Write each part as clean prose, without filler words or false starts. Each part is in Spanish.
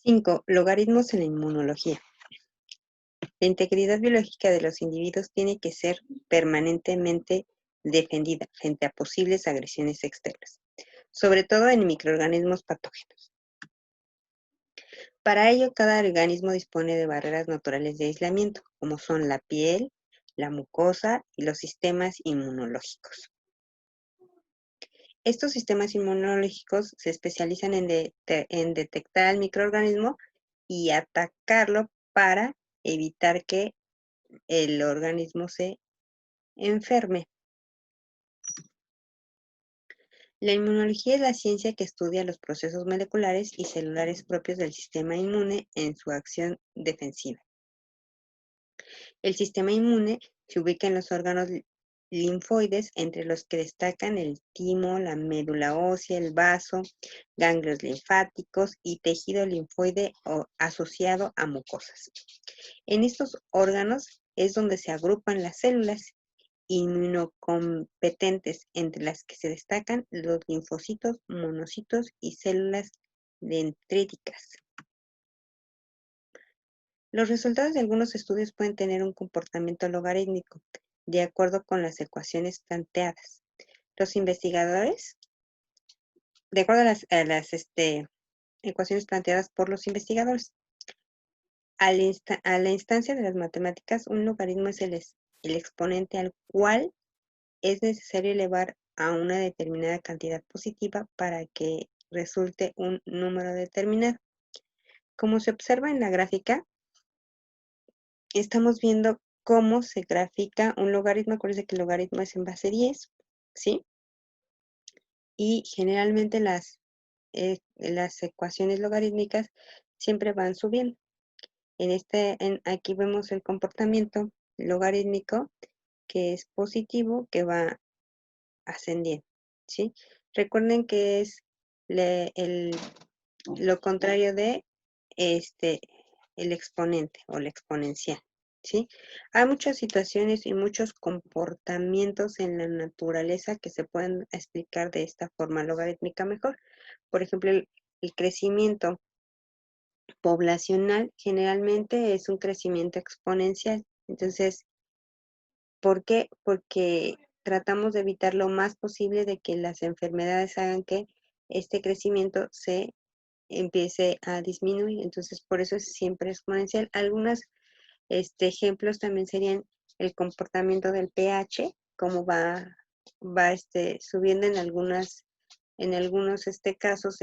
5. Logaritmos en la inmunología. La integridad biológica de los individuos tiene que ser permanentemente defendida frente a posibles agresiones externas, sobre todo en microorganismos patógenos. Para ello, cada organismo dispone de barreras naturales de aislamiento, como son la piel, la mucosa y los sistemas inmunológicos. Estos sistemas inmunológicos se especializan en detectar al microorganismo y atacarlo para evitar que el organismo se enferme. La inmunología es la ciencia que estudia los procesos moleculares y celulares propios del sistema inmune en su acción defensiva. El sistema inmune se ubica en los órganos linfoides, entre los que destacan el timo, la médula ósea, el vaso, ganglios linfáticos y tejido linfoide asociado a mucosas. En estos órganos es donde se agrupan las células inmunocompetentes, entre las que se destacan los linfocitos, monocitos y células dendríticas. Los resultados de algunos estudios pueden tener un comportamiento logarítmico, de acuerdo con las ecuaciones planteadas. Los investigadores, de acuerdo a las ecuaciones planteadas por los investigadores, a la instancia de las matemáticas, un logaritmo es el exponente al cual es necesario elevar a una determinada cantidad positiva para que resulte un número determinado. Como se observa en la gráfica, estamos viendo cómo se grafica un logaritmo. Acuérdense que el logaritmo es en base 10, ¿sí? Y generalmente las ecuaciones logarítmicas siempre van subiendo. Aquí vemos el comportamiento logarítmico, que es positivo, que va ascendiendo, ¿sí? Recuerden que es lo contrario de el exponente o la exponencial, ¿sí? Hay muchas situaciones y muchos comportamientos en la naturaleza que se pueden explicar de esta forma logarítmica mejor. Por ejemplo, el crecimiento poblacional generalmente es un crecimiento exponencial. Entonces, ¿por qué? Porque tratamos de evitar lo más posible de que las enfermedades hagan que este crecimiento se empiece a disminuir. Entonces, por eso es siempre exponencial. Algunos ejemplos también serían el comportamiento del pH, cómo va subiendo en algunos casos,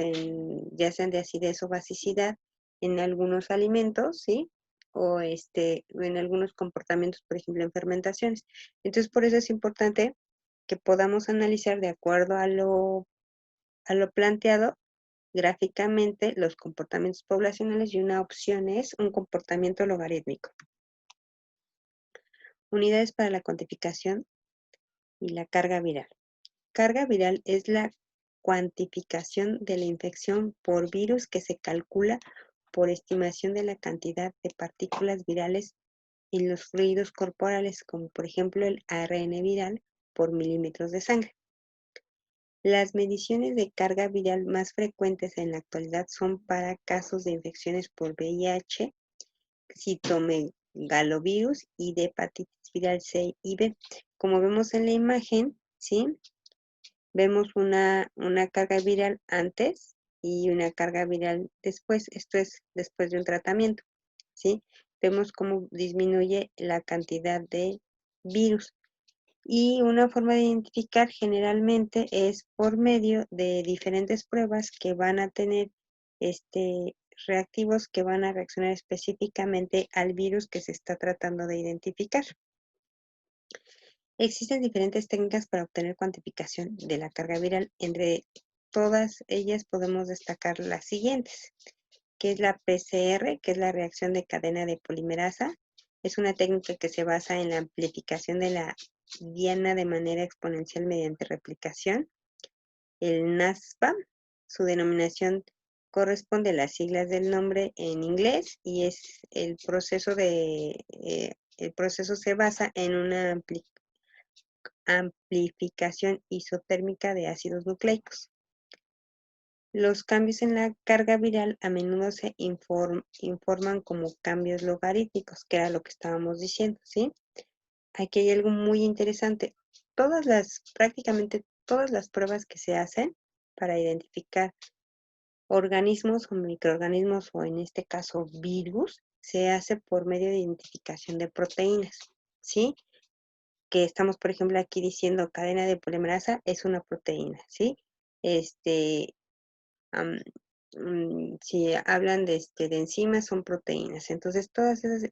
ya sean de acidez o basicidad, en algunos alimentos, ¿sí? O en algunos comportamientos, por ejemplo, en fermentaciones. Entonces, por eso es importante que podamos analizar de acuerdo a lo planteado gráficamente los comportamientos poblacionales, y una opción es un comportamiento logarítmico. Unidades para la cuantificación y la carga viral. Carga viral es la cuantificación de la infección por virus que se calcula por estimación de la cantidad de partículas virales en los fluidos corporales, como por ejemplo el ARN viral por milímetros de sangre. Las mediciones de carga viral más frecuentes en la actualidad son para casos de infecciones por VIH, citomegalovirus y de hepatitis viral C y B. Como vemos en la imagen, ¿sí? Vemos una carga viral antes y una carga viral después. Esto es después de un tratamiento, ¿sí? Vemos cómo disminuye la cantidad de virus. Y una forma de identificar generalmente es por medio de diferentes pruebas que van a tener reactivos que van a reaccionar específicamente al virus que se está tratando de identificar. Existen diferentes técnicas para obtener cuantificación de la carga viral. Entre todas ellas podemos destacar las siguientes, que es la PCR, que es la reacción de cadena de polimerasa. Es una técnica que se basa en la amplificación de la diana de manera exponencial mediante replicación. El NASPA, su denominación corresponde a las siglas del nombre en inglés, y es el proceso se basa en una amplificación isotérmica de ácidos nucleicos. Los cambios en la carga viral a menudo se informan como cambios logarítmicos, que era lo que estábamos diciendo, ¿sí? Aquí hay algo muy interesante. Prácticamente todas las pruebas que se hacen para identificar organismos o microorganismos, o en este caso virus, se hace por medio de identificación de proteínas, ¿sí? Que estamos, por ejemplo, aquí diciendo cadena de polimerasa es una proteína, ¿sí? Este, am, si hablan de enzimas, son proteínas. Entonces,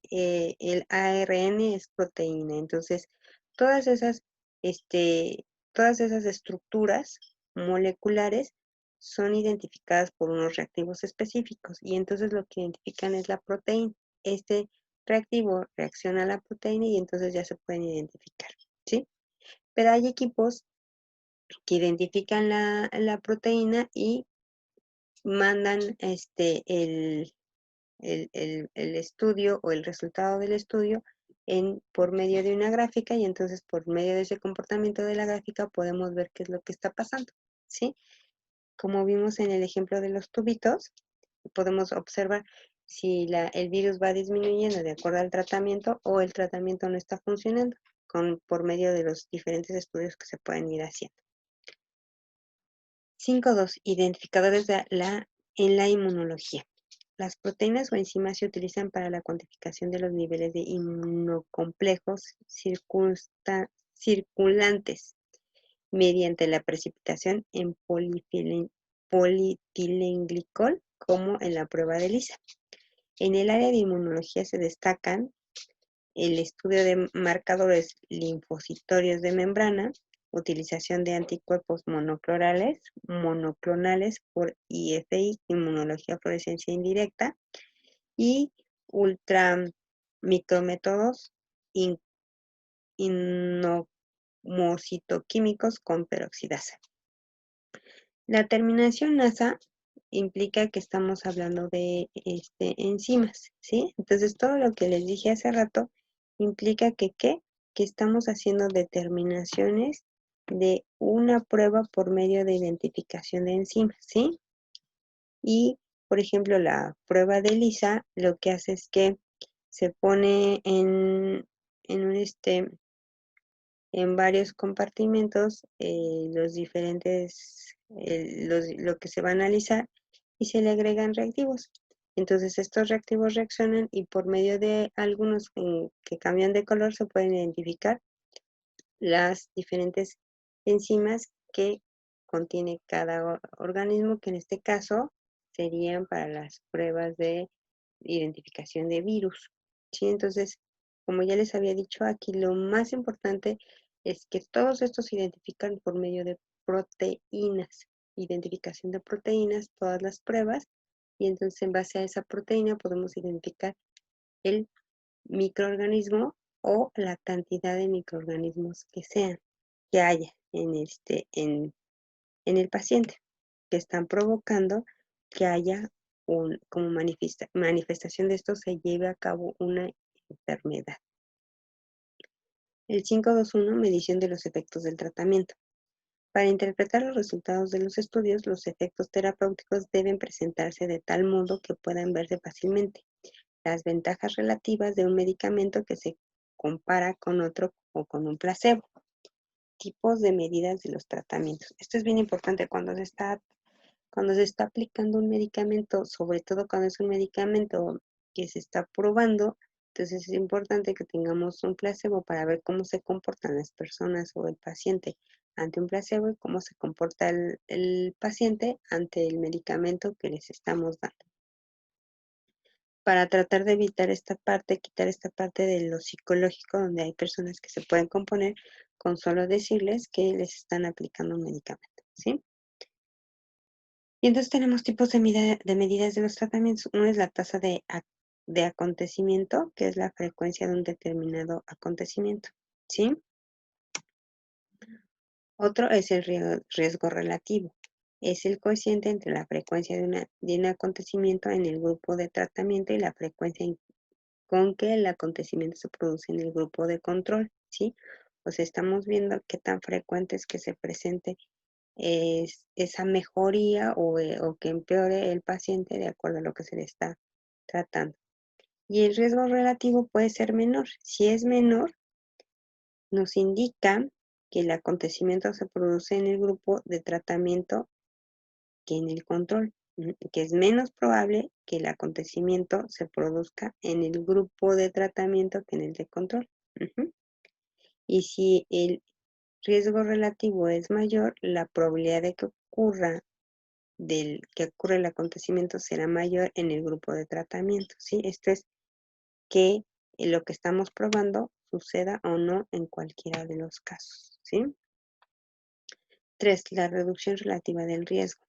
el ARN es proteína. Entonces, todas esas, todas esas estructuras moleculares son identificadas por unos reactivos específicos. Y entonces lo que identifican es la proteína. Este reactivo reacciona a la proteína y entonces ya se pueden identificar, ¿sí? Pero hay equipos que identifican la proteína y mandan el estudio o el resultado del estudio por medio de una gráfica, y entonces por medio de ese comportamiento de la gráfica podemos ver qué es lo que está pasando, ¿sí? Como vimos en el ejemplo de los tubitos, podemos observar si el virus va disminuyendo de acuerdo al tratamiento o el tratamiento no está funcionando por medio de los diferentes estudios que se pueden ir haciendo. 5.2. Identificadores en la inmunología. Las proteínas o enzimas se utilizan para la cuantificación de los niveles de inmunocomplejos circulantes mediante la precipitación en polietilenglicol, como en la prueba de ELISA. En el área de inmunología se destacan el estudio de marcadores linfocitorios de membrana, utilización de anticuerpos monoclonales por IFI, inmunología fluorescencia indirecta, y ultramicrométodos inmunomocitoquímicos con peroxidasa. La terminación NASA implica que estamos hablando de enzimas, ¿sí? Entonces, todo lo que les dije hace rato implica que estamos haciendo determinaciones de una prueba por medio de identificación de enzimas, ¿sí? Y, por ejemplo, la prueba de ELISA lo que hace es que se pone en varios compartimentos lo que se va a analizar, y se le agregan reactivos. Entonces estos reactivos reaccionan y por medio de algunos que cambian de color se pueden identificar las diferentes enzimas que contiene cada organismo, que en este caso serían para las pruebas de identificación de virus, ¿sí? Entonces, como ya les había dicho, aquí lo más importante es que todos estos se identifican por medio de proteínas, identificación de proteínas, todas las pruebas, y entonces en base a esa proteína podemos identificar el microorganismo o la cantidad de microorganismos que haya en el paciente, que están provocando que haya como manifestación de esto se lleve a cabo una enfermedad. El 5.2.1, medición de los efectos del tratamiento. Para interpretar los resultados de los estudios, los efectos terapéuticos deben presentarse de tal modo que puedan verse fácilmente las ventajas relativas de un medicamento que se compara con otro o con un placebo. Tipos de medidas de los tratamientos. Esto es bien importante cuando se está aplicando un medicamento, sobre todo cuando es un medicamento que se está probando. Entonces es importante que tengamos un placebo para ver cómo se comportan las personas o el paciente ante un placebo y cómo se comporta el paciente ante el medicamento que les estamos dando. Para tratar de evitar quitar esta parte de lo psicológico, donde hay personas que se pueden componer con solo decirles que les están aplicando un medicamento, ¿sí? Y entonces tenemos tipos de medidas de los tratamientos. Uno es la tasa de acontecimiento, que es la frecuencia de un determinado acontecimiento, ¿sí? Otro es el riesgo relativo. Es el cociente entre la frecuencia de un acontecimiento en el grupo de tratamiento y la frecuencia con que el acontecimiento se produce en el grupo de control, ¿sí? O sea, estamos viendo qué tan frecuente es que se presente esa mejoría o que empeore el paciente de acuerdo a lo que se le está tratando. Y el riesgo relativo puede ser menor. Si es menor, nos indica que el acontecimiento se produce en el grupo de tratamiento que en el control, que es menos probable que el acontecimiento se produzca en el grupo de tratamiento que en el de control. Y si el riesgo relativo es mayor, la probabilidad de que ocurra el acontecimiento será mayor en el grupo de tratamiento, ¿sí? Esto es que lo que estamos probando suceda o no en cualquiera de los casos, ¿sí? 3. La reducción relativa del riesgo.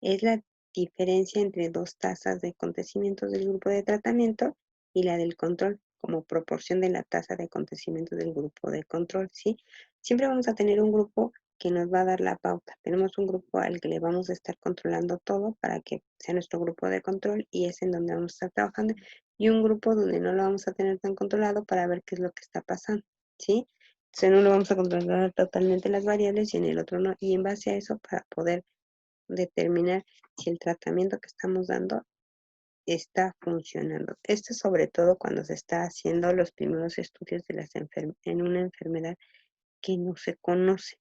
Es la diferencia entre dos tasas de acontecimientos del grupo de tratamiento y la del control, como proporción de la tasa de acontecimientos del grupo de control, ¿sí? Siempre vamos a tener un grupo que nos va a dar la pauta. Tenemos un grupo al que le vamos a estar controlando todo para que sea nuestro grupo de control y es en donde vamos a estar trabajando, y un grupo donde no lo vamos a tener tan controlado para ver qué es lo que está pasando, ¿sí? Entonces, en uno vamos a controlar totalmente las variables y en el otro no, y en base a eso para poder determinar si el tratamiento que estamos dando está funcionando. Esto es sobre todo cuando se está haciendo los primeros estudios de en una enfermedad que no se conoce,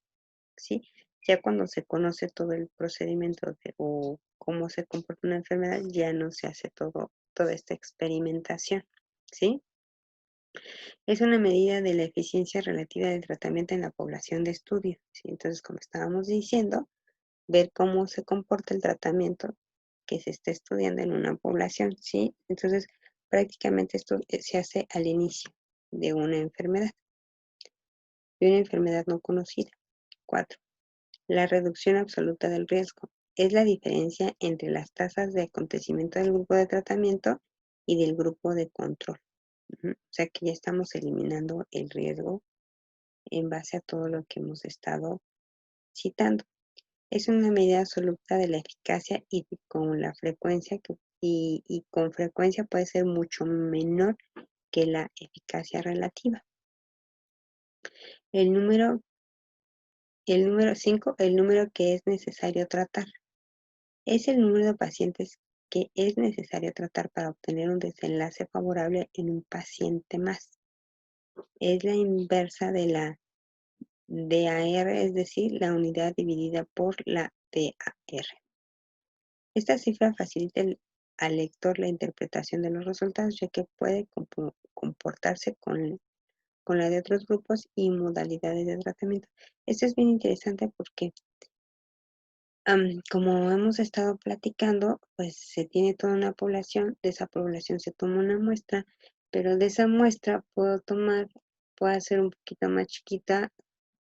¿sí? Ya cuando se conoce todo el procedimiento o cómo se comporta una enfermedad, ya no se hace toda esta experimentación, ¿sí? Es una medida de la eficiencia relativa del tratamiento en la población de estudio, ¿sí? Entonces, como estábamos diciendo, ver cómo se comporta el tratamiento que se está estudiando en una población, ¿sí? Entonces, prácticamente esto se hace al inicio de una enfermedad no conocida. 4. La reducción absoluta del riesgo. Es la diferencia entre las tasas de acontecimiento del grupo de tratamiento y del grupo de control. O sea que ya estamos eliminando el riesgo en base a todo lo que hemos estado citando. Es una medida absoluta de la eficacia y con frecuencia puede ser mucho menor que la eficacia relativa. El número 5, el número que es necesario tratar. Es el número de pacientes que es necesario tratar para obtener un desenlace favorable en un paciente más. Es la inversa de la DAR, es decir, la unidad dividida por la DAR. Esta cifra facilita al lector la interpretación de los resultados, ya que puede comportarse con la de otros grupos y modalidades de tratamiento. Esto es bien interesante porque, como hemos estado platicando, pues se tiene toda una población, de esa población se toma una muestra, pero de esa muestra puedo hacer un poquito más chiquita,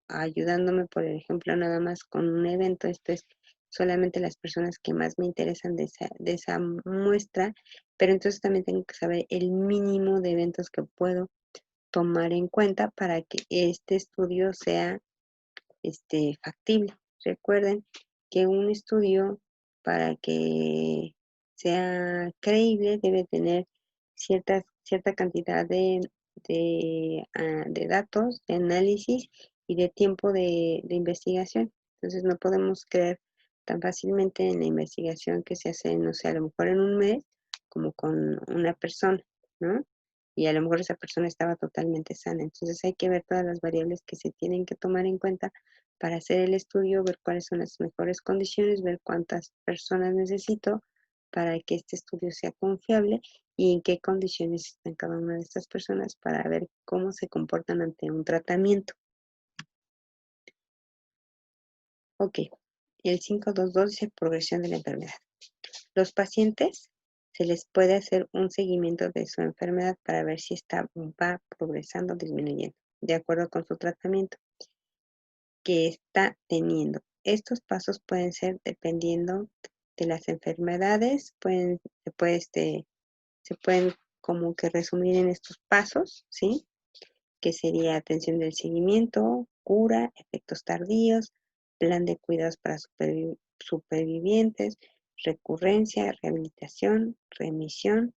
ayudándome, por ejemplo, nada más con un evento. Esto es solamente las personas que más me interesan de esa muestra, pero entonces también tengo que saber el mínimo de eventos que puedo tomar en cuenta para que este estudio sea factible. Recuerden que un estudio, para que sea creíble, debe tener cierta cantidad de datos, de análisis y de tiempo de investigación. Entonces no podemos creer tan fácilmente en la investigación que se hace, no sé, a lo mejor en un mes, como con una persona, ¿no? Y a lo mejor esa persona estaba totalmente sana. Entonces hay que ver todas las variables que se tienen que tomar en cuenta para hacer el estudio, ver cuáles son las mejores condiciones, ver cuántas personas necesito para que este estudio sea confiable y en qué condiciones están cada una de estas personas para ver cómo se comportan ante un tratamiento. Ok, el 522 dice progresión de la enfermedad. Los pacientes se les puede hacer un seguimiento de su enfermedad para ver si va progresando o disminuyendo, de acuerdo con su tratamiento que está teniendo. Estos pasos pueden ser dependiendo de las enfermedades, se pueden como que resumir en estos pasos, ¿sí? Que sería atención del seguimiento, cura, efectos tardíos, plan de cuidados para supervivientes, recurrencia, rehabilitación, remisión,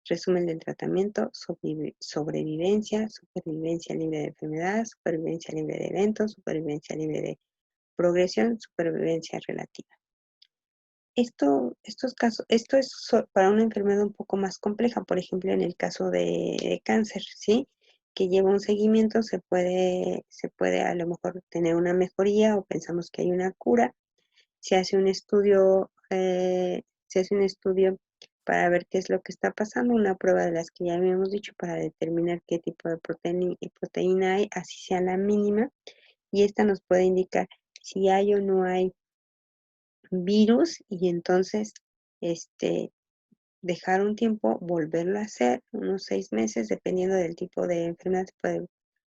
resumen del tratamiento, sobrevivencia, supervivencia libre de enfermedad, supervivencia libre de eventos, supervivencia libre de progresión, supervivencia relativa. Estos casos, esto es para una enfermedad un poco más compleja, por ejemplo, en el caso de cáncer, ¿sí? Que lleva un seguimiento, se puede a lo mejor tener una mejoría o pensamos que hay una cura. Se hace un estudio para ver qué es lo que está pasando, una prueba de las que ya habíamos dicho para determinar qué tipo de proteína hay, así sea la mínima, y esta nos puede indicar si hay o no hay virus y entonces este, dejar un tiempo, volverlo a hacer, unos 6 meses, dependiendo del tipo de enfermedad, se puede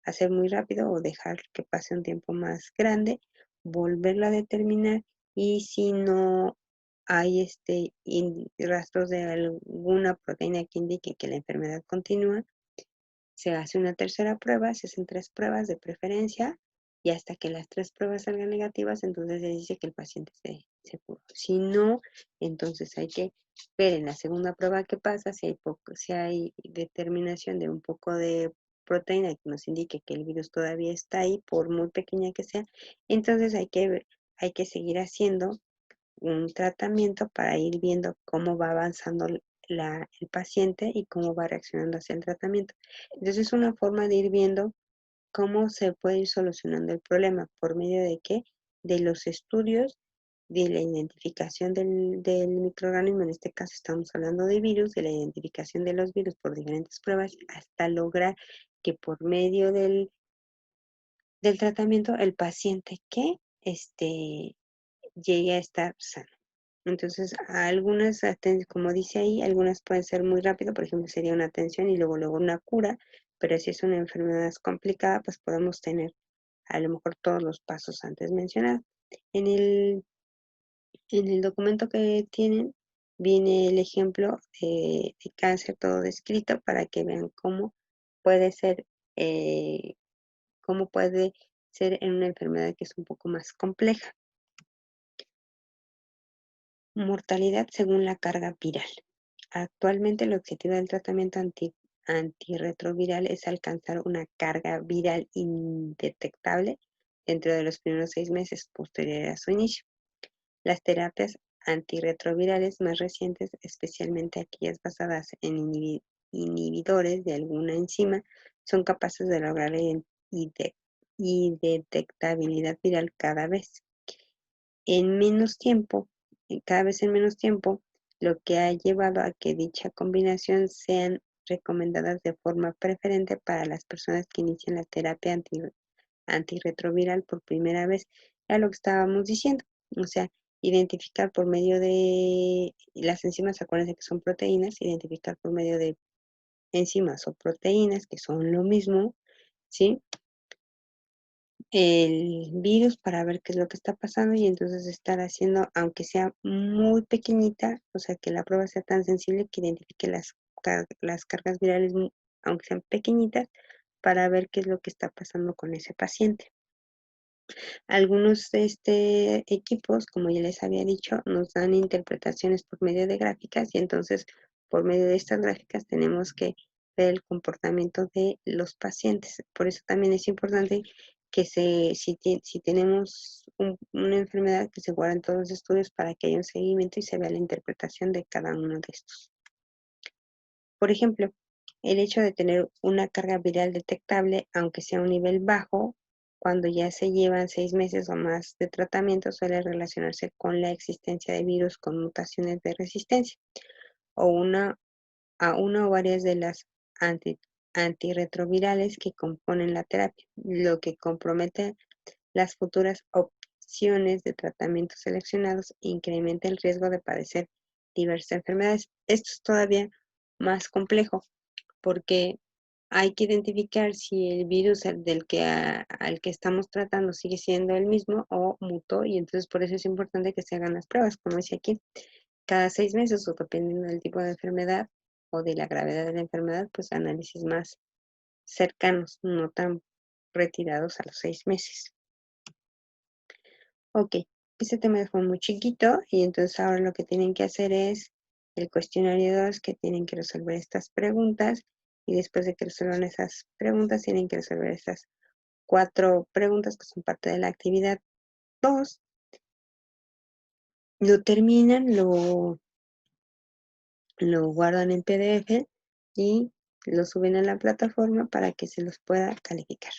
hacer muy rápido o dejar que pase un tiempo más grande, volverlo a determinar y si no hay rastros de alguna proteína que indique que la enfermedad continúa, se hace una tercera prueba, se hacen 3 pruebas de preferencia y hasta que las 3 pruebas salgan negativas, entonces se dice que el paciente se curó. Si no, entonces hay que ver en la segunda prueba qué pasa, si hay determinación de un poco de proteína que nos indique que el virus todavía está ahí, por muy pequeña que sea, entonces hay que seguir haciendo un tratamiento para ir viendo cómo va avanzando el paciente y cómo va reaccionando hacia el tratamiento. Entonces es una forma de ir viendo cómo se puede ir solucionando el problema, por medio de qué, de los estudios, de la identificación del microorganismo, en este caso estamos hablando de virus, de la identificación de los virus por diferentes pruebas, hasta lograr que por medio del tratamiento el paciente que llegue a estar sano. Entonces, como dice ahí, algunas pueden ser muy rápido, por ejemplo, sería una atención y luego una cura, pero si es una enfermedad complicada, pues podemos tener a lo mejor todos los pasos antes mencionados. En el documento que tienen viene el ejemplo de cáncer todo descrito para que vean puede ser, eh, cómo puede ser en una enfermedad que es un poco más compleja. Mortalidad según la carga viral. Actualmente el objetivo del tratamiento antirretroviral es alcanzar una carga viral indetectable dentro de los primeros 6 meses posteriores a su inicio. Las terapias antirretrovirales más recientes, especialmente aquellas basadas en inhibidores de alguna enzima, son capaces de lograr la indetectabilidad viral cada vez en menos tiempo, lo que ha llevado a que dicha combinación sean recomendadas de forma preferente para las personas que inician la terapia antirretroviral por primera vez. Era lo que estábamos diciendo, o sea, identificar por medio de las enzimas, acuérdense que son proteínas, identificar por medio de enzimas o proteínas, que son lo mismo, ¿sí? El virus para ver qué es lo que está pasando y entonces estar haciendo, aunque sea muy pequeñita, o sea, que la prueba sea tan sensible que identifique las cargas virales, aunque sean pequeñitas, para ver qué es lo que está pasando con ese paciente. Algunos equipos, como ya les había dicho, nos dan interpretaciones por medio de gráficas y entonces por medio de estas gráficas tenemos que ver el comportamiento de los pacientes. Por eso también es importante que si tenemos una enfermedad, que se guarden todos los estudios para que haya un seguimiento y se vea la interpretación de cada uno de estos. Por ejemplo, el hecho de tener una carga viral detectable, aunque sea a un nivel bajo, cuando ya se llevan 6 meses o más de tratamiento, suele relacionarse con la existencia de virus con mutaciones de resistencia o a una o varias de las antirretrovirales que componen la terapia, lo que compromete las futuras opciones de tratamiento seleccionados e incrementa el riesgo de padecer diversas enfermedades. Esto es todavía más complejo porque hay que identificar si el virus al que estamos tratando sigue siendo el mismo o mutó, y entonces por eso es importante que se hagan las pruebas, como dice aquí, cada 6 meses o dependiendo del tipo de enfermedad o de la gravedad de la enfermedad, pues análisis más cercanos, no tan retirados a los 6 meses. Ok, este tema fue muy chiquito y entonces ahora lo que tienen que hacer es el cuestionario 2, que tienen que resolver estas preguntas y después de que resuelvan esas preguntas tienen que resolver estas 4 preguntas que son parte de la actividad. 2, lo terminan, lo guardan en PDF y lo suben a la plataforma para que se los pueda calificar.